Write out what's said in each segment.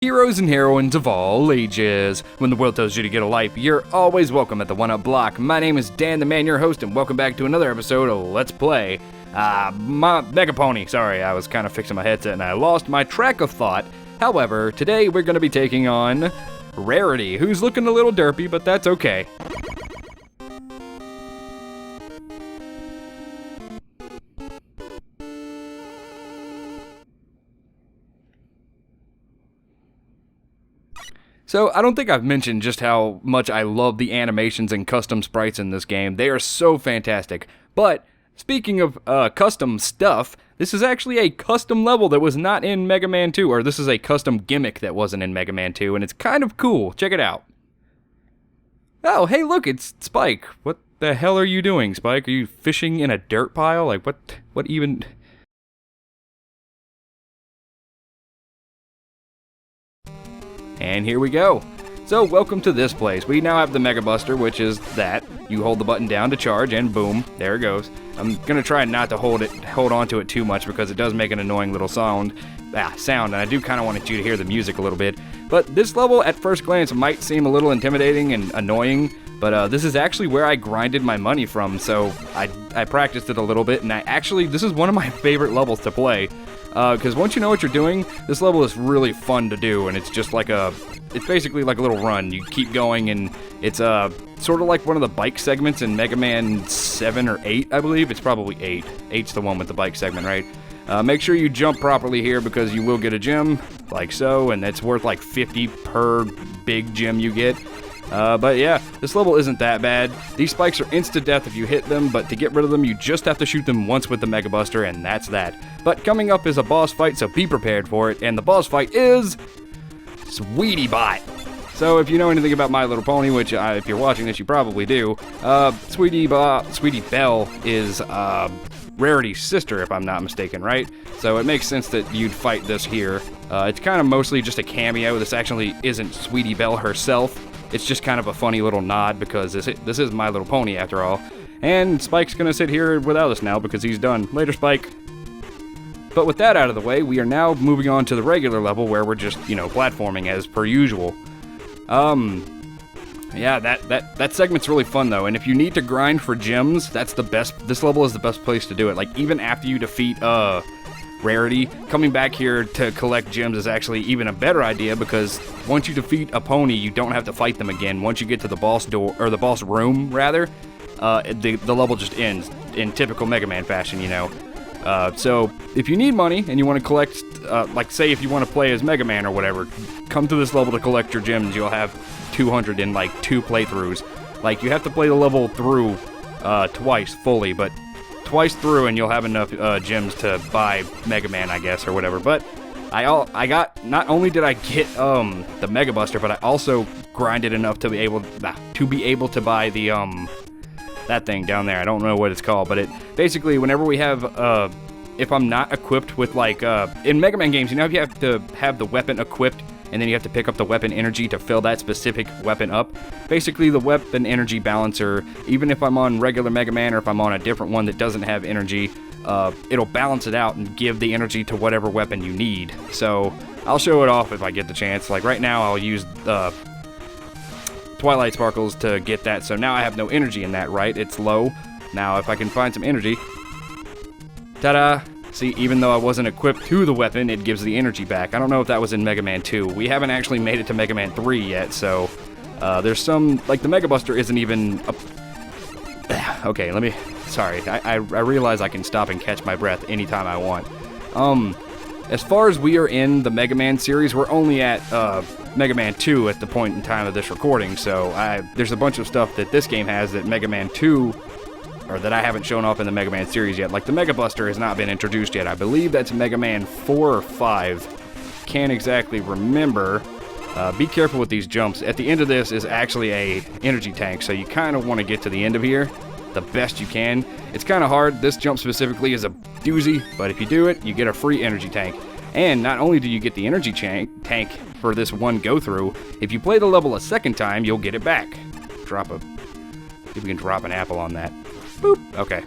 Heroes and heroines of all ages. When the world tells you to get a life, you're always welcome at the One Up Block. My name is Dan the Man, your host, and welcome back to another episode of Let's Play. My Mega Pony. Sorry, I was kind of fixing my headset and I lost my track of thought. However, today we're going to be taking on Rarity, who's looking a little derpy, but that's okay. So, I don't think I've mentioned just how much I love the animations and custom sprites in this game. They are so fantastic. But, speaking of custom stuff, this is actually a custom level that was not in Mega Man 2, or this is a custom gimmick that wasn't in Mega Man 2, and it's kind of cool. Check it out. Oh, hey look, it's Spike. What the hell are you doing, Spike? Are you fishing in a dirt pile? Like, what even... And here we go. So, welcome to this place. We now have the Mega Buster, which is that. You hold the button down to charge, and boom, there it goes. I'm gonna try not to hold on to it too much because it does make an annoying little sound, and I do kind of want you to hear the music a little bit. But this level, at first glance, might seem a little intimidating and annoying, but this is actually where I grinded my money from, so I practiced it a little bit, and this is one of my favorite levels to play. Because once you know what you're doing, this level is really fun to do, and it's just like it's basically like a little run. You keep going, and it's sort of like one of the bike segments in Mega Man 7 or 8, I believe. It's probably 8. 8's the one with the bike segment, right? Make sure you jump properly here because you will get a gem, like so, and it's worth like 50 per big gem you get. But yeah, this level isn't that bad. These spikes are insta-death if you hit them, but to get rid of them, you just have to shoot them once with the Mega Buster, and that's that. But coming up is a boss fight, so be prepared for it, and the boss fight is... Sweetie Bot. So if you know anything about My Little Pony, which if you're watching this, you probably do, Sweetie Belle is Rarity's sister, if I'm not mistaken, right? So it makes sense that you'd fight this here. It's kind of mostly just a cameo. This actually isn't Sweetie Belle herself. It's just kind of a funny little nod because this is My Little Pony after all. And Spike's gonna sit here without us now because he's done. Later, Spike. But with that out of the way, we are now moving on to the regular level where we're just, platforming as per usual. Yeah, that segment's really fun though, and if you need to grind for gems, that's the best. This level is the best place to do it. Like, even after you defeat, Rarity, coming back here to collect gems is actually even a better idea because once you defeat a pony, you don't have to fight them again. Once you get to the boss door, or the boss room, rather, the level just ends in typical Mega Man fashion, So, if you need money and you want to collect, like, say if you want to play as Mega Man or whatever, come to this level to collect your gems. You'll have 200 in, like, 2 playthroughs. Like, you have to play the level through twice fully, but twice through and you'll have enough gems to buy Mega Man, I guess, or whatever. But I got, not only did I get the Mega Buster, but I also grinded enough to be able to buy the that thing down there. I don't know what it's called, but it basically, whenever we have if I'm not equipped with, like, in Mega Man games, you have to have the weapon equipped and then you have to pick up the weapon energy to fill that specific weapon up. Basically, the weapon energy balancer, even if I'm on regular Mega Man or if I'm on a different one that doesn't have energy, it'll balance it out and give the energy to whatever weapon you need. So, I'll show it off if I get the chance. Like, right now, I'll use the Twilight Sparkles to get that, so now I have no energy in that, right? It's low. Now, if I can find some energy... Ta-da! See, even though I wasn't equipped to the weapon, it gives the energy back. I don't know if that was in Mega Man 2. We haven't actually made it to Mega Man 3 yet, so there's some... Like, the Mega Buster isn't even... Okay, let me... Sorry, I realize I can stop and catch my breath anytime I want. As far as we are in the Mega Man series, we're only at Mega Man 2 at the point in time of this recording, so there's a bunch of stuff that this game has that Mega Man 2... or that I haven't shown off in the Mega Man series yet. Like, the Mega Buster has not been introduced yet. I believe that's Mega Man 4 or 5. Can't exactly remember. Be careful with these jumps. At the end of this is actually a energy tank, so you kind of want to get to the end of here the best you can. It's kind of hard. This jump specifically is a doozy, but if you do it, you get a free energy tank. And not only do you get the energy tank for this one go-through, if you play the level a second time, you'll get it back. See if we can drop an apple on that. Boop. Okay.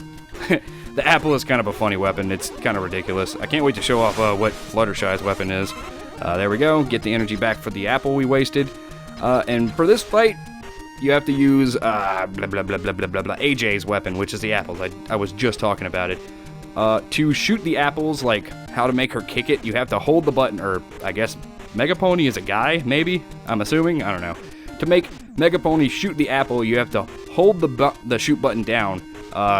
The apple is kind of a funny weapon. It's kind of ridiculous. I can't wait to show off what Fluttershy's weapon is. There we go. Get the energy back for the apple we wasted. And for this fight, you have to use AJ's weapon, which is the apples. I was just talking about it. To shoot the apples, like how to make her kick it, you have to hold the button, or I guess Mega Pony is a guy, maybe? I'm assuming? I don't know. To make Mega Pony shoot the apple, you have to hold the shoot button down.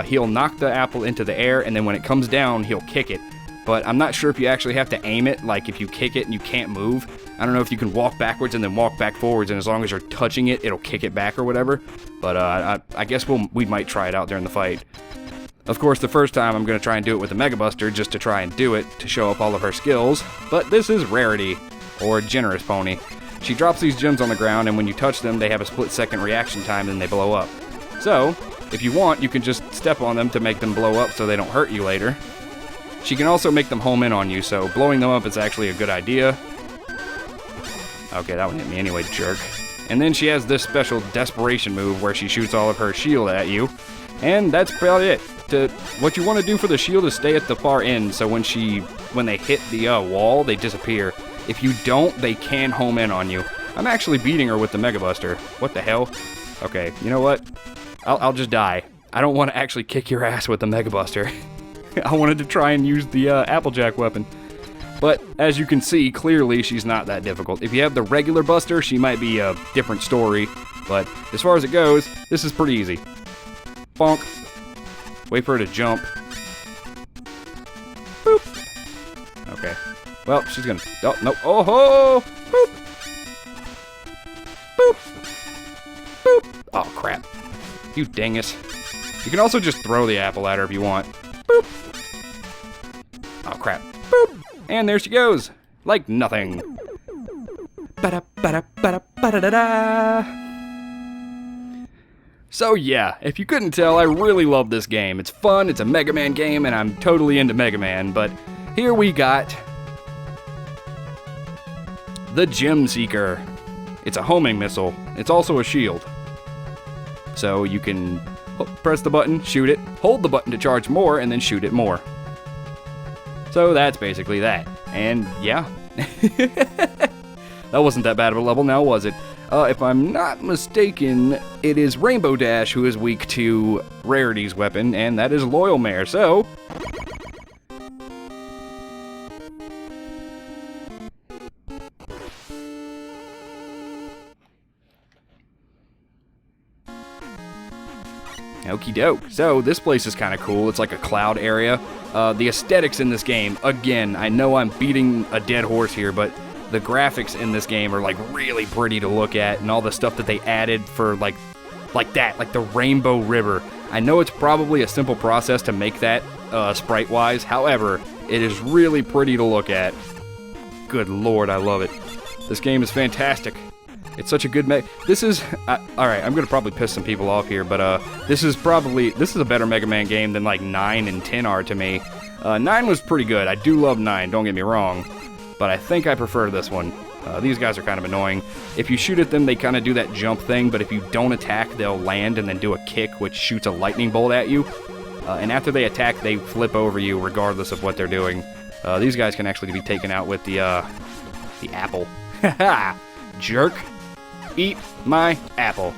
He'll knock the apple into the air, and then when it comes down, he'll kick it. But I'm not sure if you actually have to aim it, like if you kick it and you can't move. I don't know if you can walk backwards and then walk back forwards, and as long as you're touching it, it'll kick it back or whatever. But I guess we might try it out during the fight. Of course, the first time I'm going to try and do it with the Mega Buster just to try and do it, to show up all of her skills. But this is Rarity, or Generous Pony. She drops these gems on the ground, and when you touch them, they have a split-second reaction time and they blow up. So, if you want, you can just step on them to make them blow up so they don't hurt you later. She can also make them home in on you, so blowing them up is actually a good idea. Okay, that one hit me anyway, jerk. And then she has this special desperation move where she shoots all of her shield at you. And that's about it. What you want to do for the shield is stay at the far end, so when they hit the wall, they disappear. If you don't, they can home in on you. I'm actually beating her with the Mega Buster. What the hell? Okay, you know what? I'll just die. I don't want to actually kick your ass with the Mega Buster. I wanted to try and use the Applejack weapon. But, as you can see, clearly she's not that difficult. If you have the regular Buster, she might be a different story. But, as far as it goes, this is pretty easy. Bonk. Wait for her to jump. Boop. Okay. Well, she's gonna... Oh, no. Oh, ho! Boop. Boop. Boop. Oh, crap. You dingus. You can also just throw the apple at her if you want. Boop. Oh, crap. Boop. And there she goes. Like nothing. Ba-da-ba-da-ba-da-ba-da-da-da. So yeah, if you couldn't tell, I really love this game. It's fun, it's a Mega Man game, and I'm totally into Mega Man, but here we got the Gem Seeker. It's a homing missile. It's also a shield. So you can press the button, shoot it, hold the button to charge more, and then shoot it more. So that's basically that. And yeah. That wasn't that bad of a level now, was it? If I'm not mistaken, it is Rainbow Dash who is weak to Rarity's weapon, and that is Loyal Mare, so... Okie doke. So, this place is kind of cool. It's like a cloud area. The aesthetics in this game, again, I know I'm beating a dead horse here, but the graphics in this game are like really pretty to look at, and all the stuff that they added for like that, like the Rainbow River. I know it's probably a simple process to make that sprite-wise. However, it is really pretty to look at. Good lord, I love it. This game is fantastic. It's such a good this is alright, I'm gonna probably piss some people off here, but this is a better Mega Man game than like 9 and 10 are to me. 9 was pretty good. I do love 9, don't get me wrong, but I think I prefer this one. These guys are kind of annoying. If you shoot at them, they kind of do that jump thing, but if you don't attack, they'll land and then do a kick, which shoots a lightning bolt at you. And after they attack, they flip over you regardless of what they're doing. These guys can actually be taken out with the apple. Haha! Jerk! Eat my apple.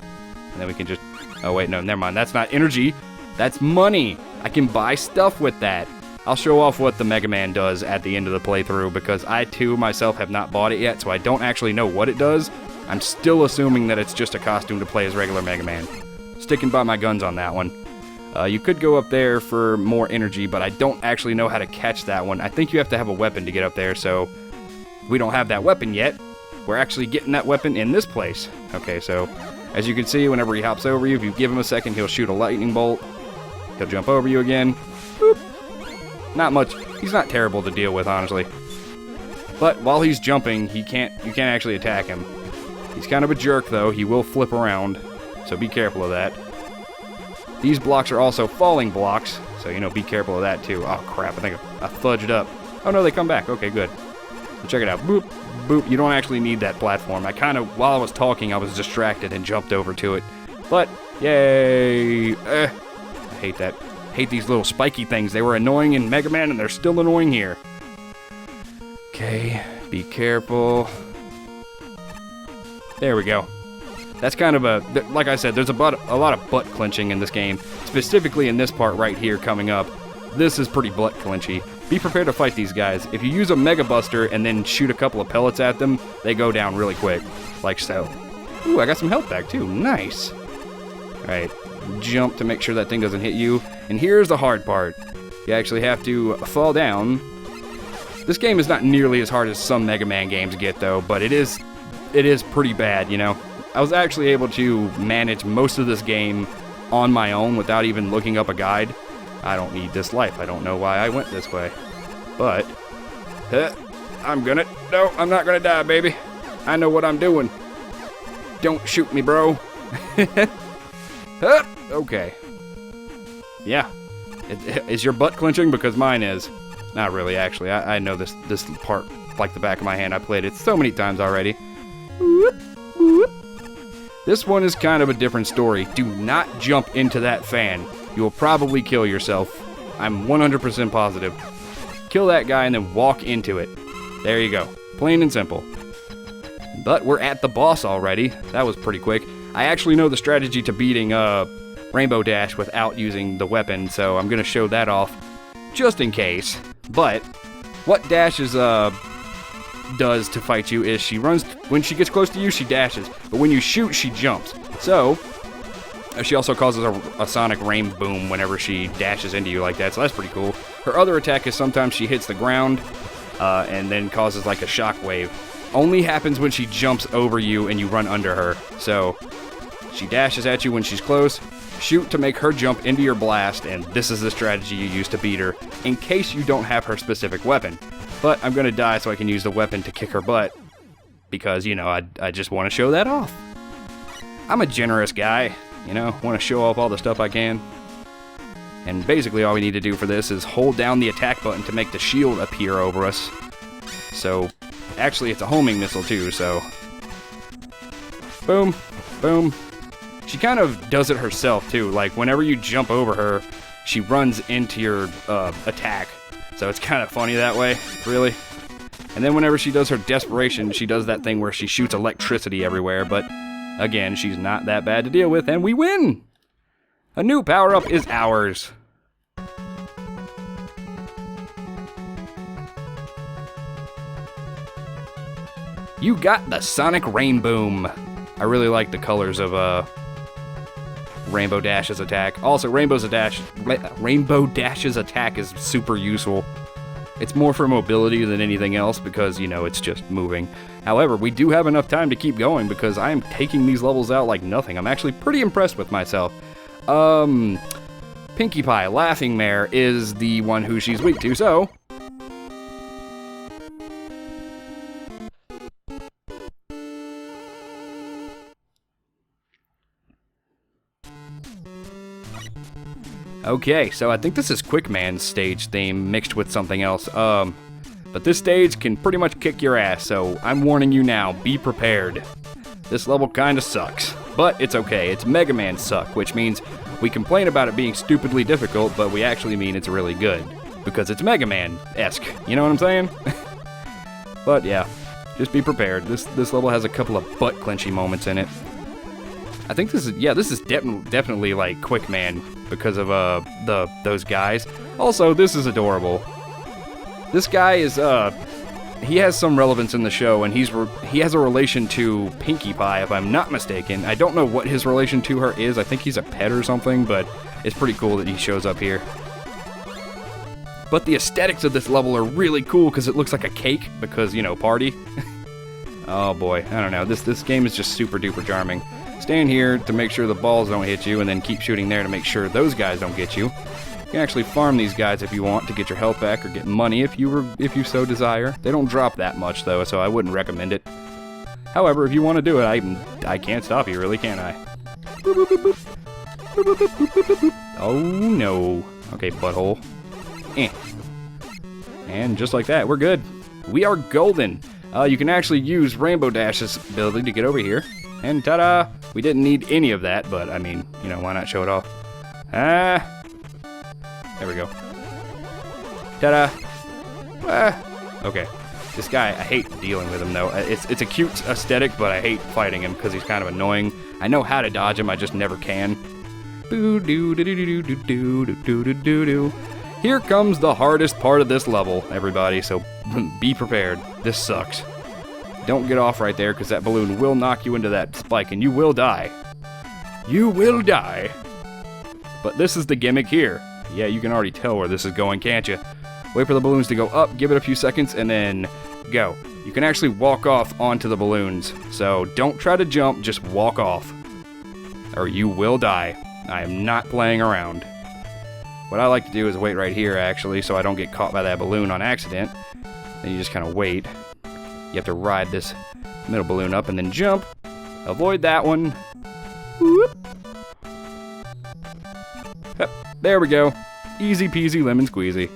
And then we can just... Oh, wait, no, never mind. That's not energy. That's money. I can buy stuff with that. I'll show off what the Mega Man does at the end of the playthrough, because I, too, myself have not bought it yet, so I don't actually know what it does. I'm still assuming that it's just a costume to play as regular Mega Man. Sticking by my guns on that one. You could go up there for more energy, but I don't actually know how to catch that one. I think you have to have a weapon to get up there, so we don't have that weapon yet. We're actually getting that weapon in this place. Okay, so as you can see, whenever he hops over you, if you give him a second, he'll shoot a lightning bolt. He'll jump over you again. Boop. Not much. He's not terrible to deal with, honestly. But while he's jumping, you can't actually attack him. He's kind of a jerk, though. He will flip around, so be careful of that. These blocks are also falling blocks, so, be careful of that, too. Oh, crap, I think I fudged up. Oh, no, they come back. Okay, good. So check it out. Boop, boop. You don't actually need that platform. While I was talking, I was distracted and jumped over to it. But, yay! I hate that. Hate these little spiky things. They were annoying in Mega Man, and they're still annoying here. Okay, Be careful. There we go. That's kind of a, like I said, there's a lot of butt clenching in this game. Specifically in this part right here coming up. This is pretty butt clenchy. Be prepared to fight these guys. If you use a Mega Buster and then shoot a couple of pellets at them, they go down really quick. Like so. Ooh, I got some health back too. Nice. Alright, jump to make sure that thing doesn't hit you. And here's the hard part. You actually have to fall down. This game is not nearly as hard as some Mega Man games get though, but it is pretty bad, you know. I was actually able to manage most of this game on my own without even looking up a guide. I don't need this life. I don't know why I went this way. But, I'm not gonna die, baby. I know what I'm doing. Don't shoot me, bro. Okay. Yeah. Is your butt clenching? Because mine is. Not really, actually. I know this part like the back of my hand. I played it so many times already. This one is kind of a different story. Do not jump into that fan. You will probably kill yourself. I'm 100% positive. Kill that guy and then walk into it. There you go. Plain and simple. But we're at the boss already. That was pretty quick. I actually know the strategy to beating Rainbow Dash without using the weapon, so I'm going to show that off just in case. But what Dash's does to fight you is she runs, when she gets close to you, she dashes. But when you shoot, she jumps. So, she also causes a sonic rain boom whenever she dashes into you like that, so that's pretty cool. Her other attack is sometimes she hits the ground and then causes like a shock wave. Only happens when she jumps over you and you run under her. So, she dashes at you when she's close, shoot to make her jump into your blast, and this is the strategy you use to beat her, in case you don't have her specific weapon. But I'm gonna die so I can use the weapon to kick her butt, because, you know, I just want to show that off. I'm a generous guy, you know, want to show off all the stuff I can. And basically all we need to do for this is hold down the attack button to make the shield appear over us. So, actually it's a homing missile too, so... Boom, boom. She kind of does it herself too, like whenever you jump over her, she runs into your attack. So it's kind of funny that way, really. And then whenever she does her desperation, she does that thing where she shoots electricity everywhere, but again, she's not that bad to deal with, and we win! A new power-up is ours. You got the Sonic Rain Boom. I really like the colors of Rainbow Dash's attack. Also, Rainbow Dash's attack is super useful. It's more for mobility than anything else because, you know, it's just moving. However, we do have enough time to keep going because I am taking these levels out like nothing. I'm actually pretty impressed with myself. Pinkie Pie, Laughing Mare, is the one who she's weak to, so... Okay, so I think this is Quickman's stage theme mixed with something else. But this stage can pretty much kick your ass, so I'm warning you now, be prepared. This level kinda sucks, but it's okay. It's Mega Man suck, which means we complain about it being stupidly difficult, but we actually mean it's really good. Because it's Mega Man-esque, you know what I'm saying? But yeah, just be prepared. This level has a couple of butt-clenchy moments in it. I think this is definitely like Quickman because of those guys. Also, this is adorable. This guy is he has some relevance in the show, and he has a relation to Pinkie Pie, if I'm not mistaken. I don't know what his relation to her is. I think he's a pet or something, but it's pretty cool that he shows up here. But the aesthetics of this level are really cool because it looks like a cake because, you know, party. Oh boy, I don't know. This game is just super duper charming. Stand here to make sure the balls don't hit you, and then keep shooting there to make sure those guys don't get you. You can actually farm these guys if you want to get your health back or get money if you so desire. They don't drop that much though, so I wouldn't recommend it. However, if you want to do it, I can't stop you, really, can I? Oh no. Okay, butthole. And just like that, we're good. We are golden. You can actually use Rainbow Dash's ability to get over here. And ta-da! We didn't need any of that, but I mean, you know, why not show it off? Ah! There we go. Ta-da! Ah! Okay. This guy, I hate dealing with him, though. It's a cute aesthetic, but I hate fighting him because he's kind of annoying. I know how to dodge him, I just never can. Here comes the hardest part of this level, everybody, so be prepared. This sucks. Don't get off right there, because that balloon will knock you into that spike, and you will die. You will die. But this is the gimmick here. Yeah, you can already tell where this is going, can't you? Wait for the balloons to go up, give it a few seconds, and then go. You can actually walk off onto the balloons, so don't try to jump, just walk off. Or you will die. I am not playing around. What I like to do is wait right here, actually, so I don't get caught by that balloon on accident. Then you just kind of wait. You have to ride this middle balloon up and then jump. Avoid that one. Whoop. Yep, there we go. Easy peasy lemon squeezy.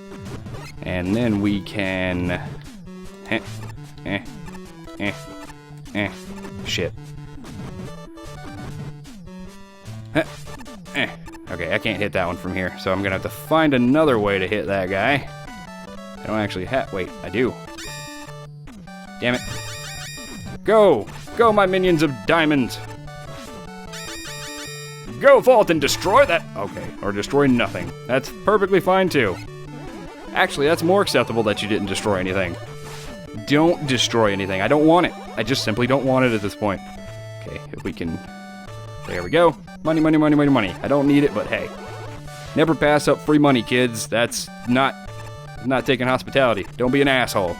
And then we can... Shit. Okay, I can't hit that one from here, so I'm gonna have to find another way to hit that guy. I don't actually have... Wait, I do. Damn it. Go! Go, my minions of diamonds! Go, Vault, and destroy that... Okay, or destroy nothing. That's perfectly fine, too. Actually, that's more acceptable that you didn't destroy anything. Don't destroy anything. I don't want it. I just simply don't want it at this point. Okay, if we can... There we go. Money, money, money, money, money. I don't need it, but hey. Never pass up free money, kids. That's not taking hospitality. Don't be an asshole.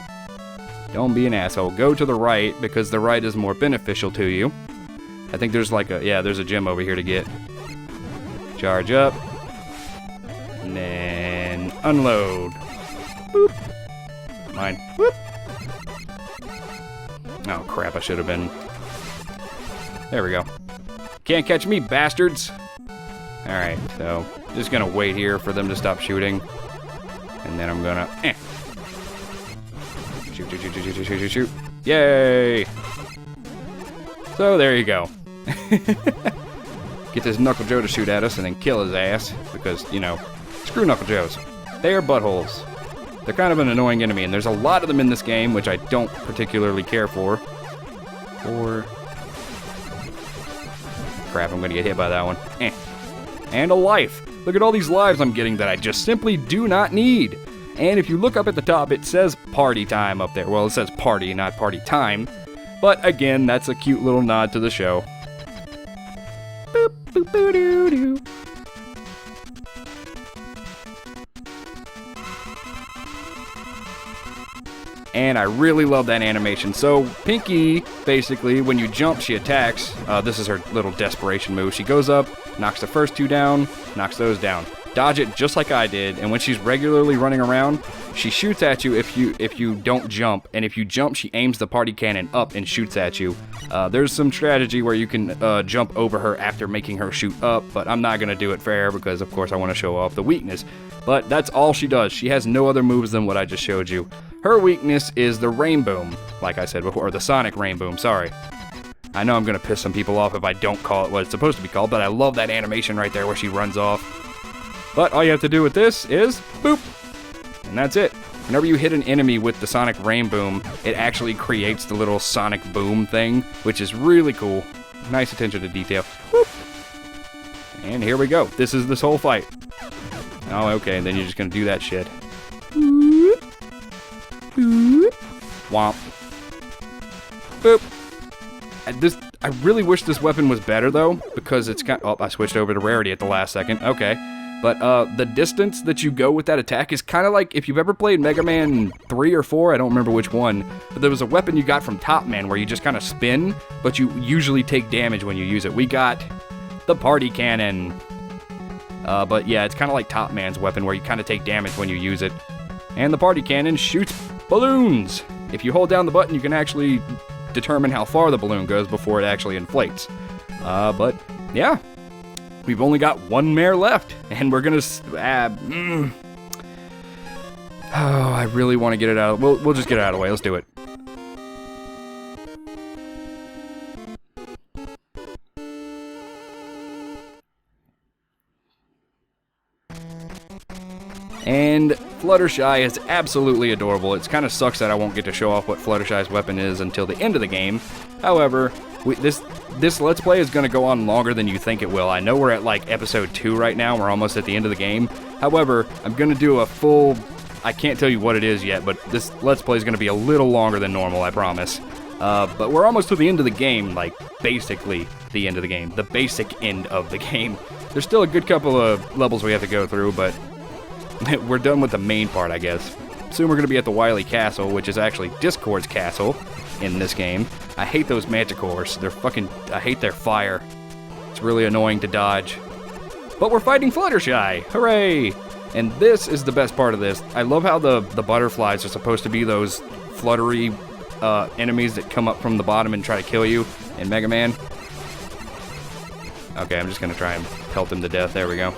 Don't be an asshole. Go to the right, because the right is more beneficial to you. I think there's like a... Yeah, there's a gem over here to get. Charge up. And then unload. Boop. Mine. Whoop. Oh, crap. I should have been... There we go. Can't catch me, bastards. Alright, so just gonna wait here for them to stop shooting. And then I'm gonna... Shoot, shoot, shoot, shoot, shoot, shoot, shoot, shoot. Yay! So there you go. Get this Knuckle Joe to shoot at us and then kill his ass. Because, you know, screw Knuckle Joes. They are buttholes. They're kind of an annoying enemy, and there's a lot of them in this game, which I don't particularly care for. Crap, I'm gonna get hit by that one. And a life. Look at all these lives I'm getting that I just simply do not need. And if you look up at the top, it says party time up there. Well, it says party, not party time. But again, that's a cute little nod to the show. Boop, boop, boo, doo, doo. And I really love that animation. So Pinky, basically, when you jump, she attacks. This is her little desperation move. She goes up, knocks the first two down, knocks those down. Dodge it just like I did, and when she's regularly running around, she shoots at you if you don't jump, and if you jump, she aims the party cannon up and shoots at you. There's some strategy where you can jump over her after making her shoot up, but I'm not going to do it fair because, of course, I want to show off the weakness. But that's all she does. She has no other moves than what I just showed you. Her weakness is the rain boom, like I said before, or the sonic rain boom, sorry. I know I'm going to piss some people off if I don't call it what it's supposed to be called, but I love that animation right there where she runs off. But all you have to do with this is boop, and that's it. Whenever you hit an enemy with the sonic rain boom, it actually creates the little sonic boom thing, which is really cool. Nice attention to detail. Whoop. And here we go. This is this whole fight. Oh, okay, and then you're just going to do that shit. Whoop. Whoop. Womp. Boop. I really wish this weapon was better, though, because it's kind of... Oh, I switched over to rarity at the last second. Okay. But the distance that you go with that attack is kind of like if you've ever played Mega Man 3 or 4, I don't remember which one, but there was a weapon you got from Top Man where you just kind of spin, but you usually take damage when you use it. We got the party cannon. But yeah, it's kind of like Top Man's weapon where you kind of take damage when you use it. And the party cannon shoots balloons. If you hold down the button, you can actually determine how far the balloon goes before it actually inflates. But yeah. We've only got one mare left, and we're gonna... Oh, I really want to get it out. We'll just get it out of the way. Let's do it. And Fluttershy is absolutely adorable. It kind of sucks that I won't get to show off what Fluttershy's weapon is until the end of the game. However, this Let's Play is going to go on longer than you think it will. I know we're at like episode 2 right now. We're almost at the end of the game. However, I'm going to do a full... I can't tell you what it is yet, but this Let's Play is going to be a little longer than normal, I promise. But we're almost to the end of the game, like, basically the end of the game. The basic end of the game. There's still a good couple of levels we have to go through, but we're done with the main part, I guess. Soon we're going to be at the Wily Castle, which is actually Discord's castle in this game. I hate those manticores. They're fucking... I hate their fire. It's really annoying to dodge. But we're fighting Fluttershy! Hooray! And this is the best part of this. I love how the butterflies are supposed to be those fluttery enemies that come up from the bottom and try to kill you in Mega Man. Okay, I'm just gonna try and pelt him to death. There we go.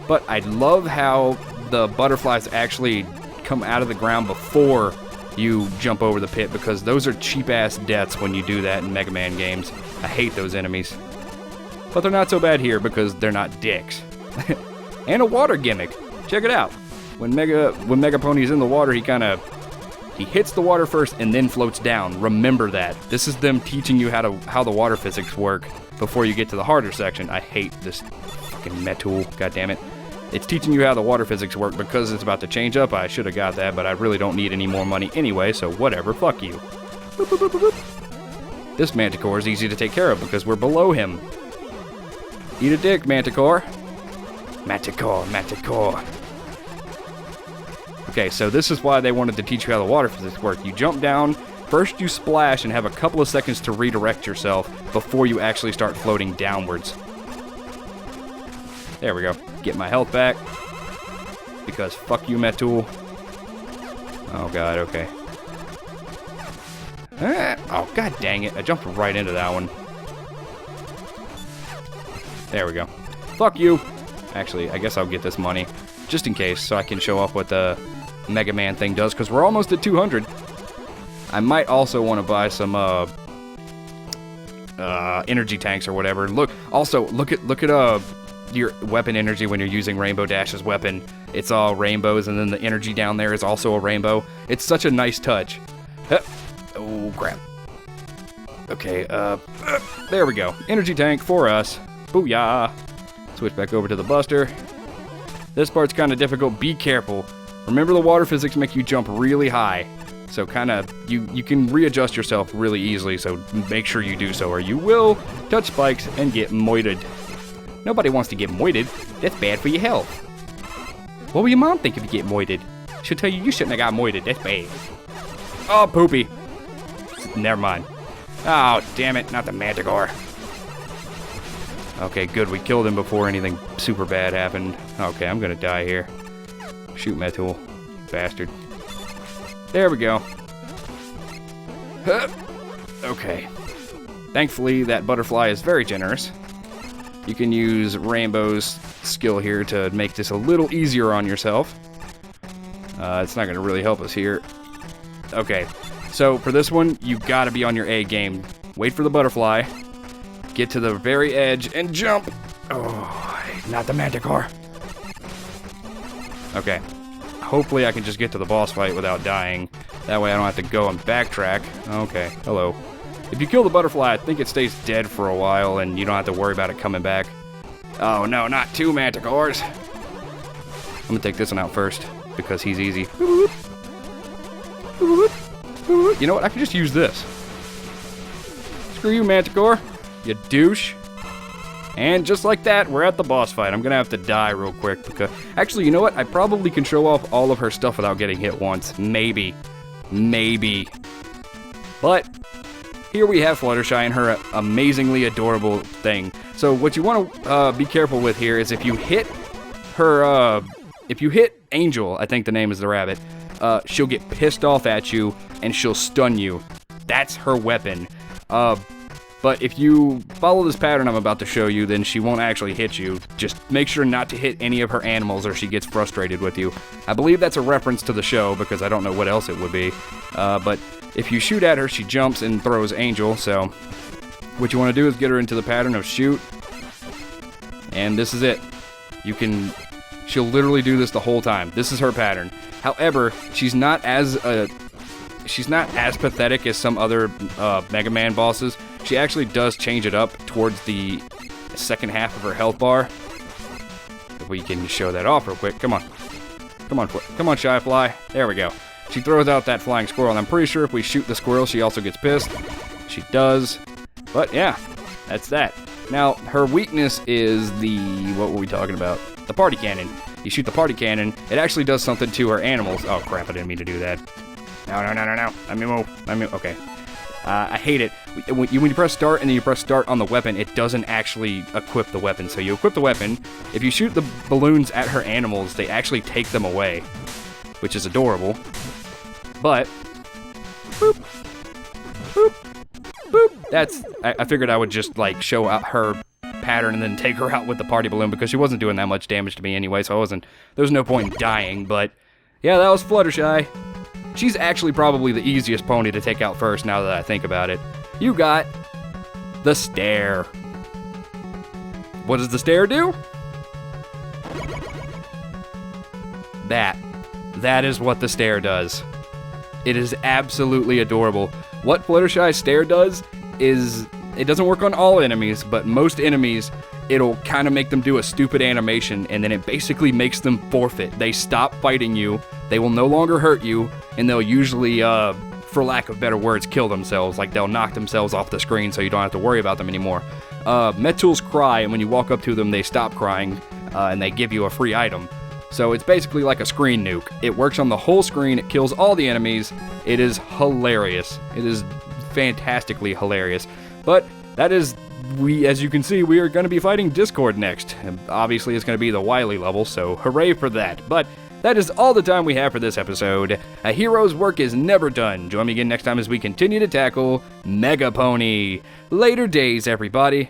But I love how the butterflies actually come out of the ground before you jump over the pit, because those are cheap-ass deaths when you do that in Mega Man games. I hate those enemies. But they're not so bad here because they're not dicks. And a water gimmick. Check it out. When Mega Pony's in the water, he hits the water first and then floats down. Remember that. This is them teaching you how the water physics work before you get to the harder section. I hate this fucking Metool. God damn it. It's teaching you how the water physics work because it's about to change up. I should have got that, but I really don't need any more money anyway, so whatever. Fuck you. Boop, boop, boop, boop, boop. This Manticore is easy to take care of because we're below him. Eat a dick, Manticore. Manticore, Manticore. Okay, so this is why they wanted to teach you how the water physics work. You jump down, first you splash and have a couple of seconds to redirect yourself before you actually start floating downwards. There we go. Get my health back. Because fuck you, Metool. Oh god, okay. Oh god dang it, I jumped right into that one. There we go. Fuck you! Actually, I guess I'll get this money, just in case, so I can show off what the Mega Man thing does, because we're almost at 200. I might also want to buy some, energy tanks or whatever. Look at, your weapon energy when you're using Rainbow Dash's weapon. It's all rainbows, and then the energy down there is also a rainbow. It's such a nice touch. Oh, crap. Okay, there we go. Energy tank for us. Booyah! Switch back over to the Buster. This part's kind of difficult. Be careful. Remember, the water physics make you jump really high. So you can readjust yourself really easily, so make sure you do so, or you will touch spikes and get moited. Nobody wants to get moited. That's bad for your health. What will your mom think if you get moited? She'll tell you shouldn't have got moited. That's bad. Oh, poopy. Never mind. Oh, damn it. Not the Manticore. Okay, good. We killed him before anything super bad happened. Okay, I'm gonna die here. Shoot, Metool. Bastard. There we go. Okay. Thankfully, that butterfly is very generous. You can use Rainbow's skill here to make this a little easier on yourself. It's not going to really help us here. Okay, so for this one, you got to be on your A game. Wait for the butterfly. Get to the very edge and jump. Oh, not the Manticore. Okay. Hopefully I can just get to the boss fight without dying. That way I don't have to go and backtrack. Okay, hello. If you kill the butterfly, I think it stays dead for a while, and you don't have to worry about it coming back. Oh no, not two Manticores. I'm gonna take this one out first, because he's easy. You know what, I can just use this. Screw you, Manticore, you douche. And just like that, we're at the boss fight. I'm gonna have to die real quick, because... Actually, you know what, I probably can show off all of her stuff without getting hit once. Maybe. But... here we have Fluttershy and her amazingly adorable thing. So what you want to be careful with here is if you hit her, if you hit Angel, I think the name is the rabbit, she'll get pissed off at you and she'll stun you. That's her weapon. But if you follow this pattern I'm about to show you, then she won't actually hit you. Just make sure not to hit any of her animals or she gets frustrated with you. I believe that's a reference to the show because I don't know what else it would be. But if you shoot at her, she jumps and throws Angel, so what you want to do is get her into the pattern of shoot, and this is it. You can She'll literally do this the whole time. This is her pattern. However, she's not as pathetic as some other Mega Man bosses. She actually does change it up towards the second half of her health bar. If we can show that off real quick. Come on. Come on, Shy Fly. There we go. She throws out that flying squirrel, and I'm pretty sure if we shoot the squirrel, she also gets pissed. She does. But yeah, that's that. Now, her weakness is what were we talking about? The party cannon. You shoot the party cannon, it actually does something to her animals. Oh crap, I didn't mean to do that. No. Let me move. Okay. I hate it. When you press start and then you press start on the weapon, it doesn't actually equip the weapon. So you equip the weapon. If you shoot the balloons at her animals, they actually take them away, which is adorable. But, boop, boop, boop. I figured I would just like show out her pattern and then take her out with the party balloon because she wasn't doing that much damage to me anyway, so there was no point in dying. But yeah, that was Fluttershy. She's actually probably the easiest pony to take out first now that I think about it. You got the stare. What does the stare do? That is what the stare does. It is absolutely adorable. What Fluttershy's stare does is, it doesn't work on all enemies, but most enemies, it'll kind of make them do a stupid animation, and then it basically makes them forfeit. They stop fighting you, they will no longer hurt you, and they'll usually, for lack of better words, kill themselves. Like, they'll knock themselves off the screen so you don't have to worry about them anymore. Metools cry, and when you walk up to them, they stop crying, and they give you a free item. So it's basically like a screen nuke. It works on the whole screen, it kills all the enemies. It is hilarious. It is fantastically hilarious. But that is, as you can see, we are going to be fighting Discord next. And obviously, it's going to be the Wily level, so hooray for that. But that is all the time we have for this episode. A hero's work is never done. Join me again next time as we continue to tackle Mega Pony. Later days, everybody.